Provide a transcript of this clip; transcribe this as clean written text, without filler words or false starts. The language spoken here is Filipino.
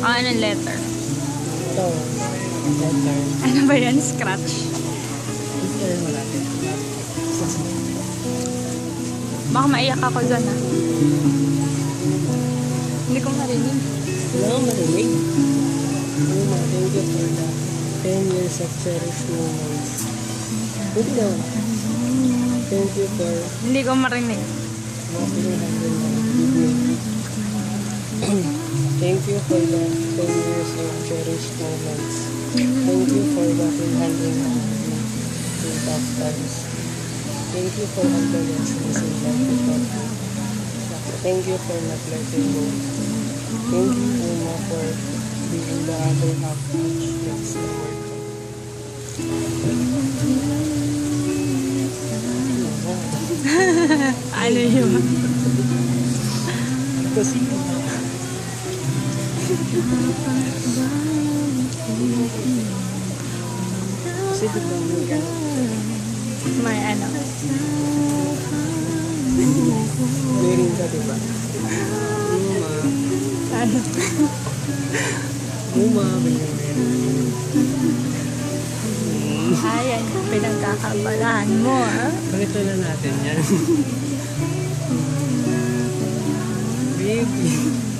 Anong letter? Ito. Letter. Ano ba yan? Scratch? Ito yung malapit. Baka maiyak ako dyan ah. Hindi ko marinig. Wala akong marinig. Uma, thank you for the 10 years of cherished moments. Good daw. Thank you for Hindi ko marinig. walking hand in hand with me. Thank you for the 10 years of cherished moments. Thank you for walking hand in hand with me through tough times. Thank you for all the lessons in life you taught me. Thank you for not letting go. Thank you, Uma, for being the other half which makes the world go. Ano yun? Kasi kasi diba may gano'n? May ano? May ring ka, diba? Uma. Ano? Uma, may ring. Ayan, pinagkakabalahan mo ah. Pakita na natin yan. Baby.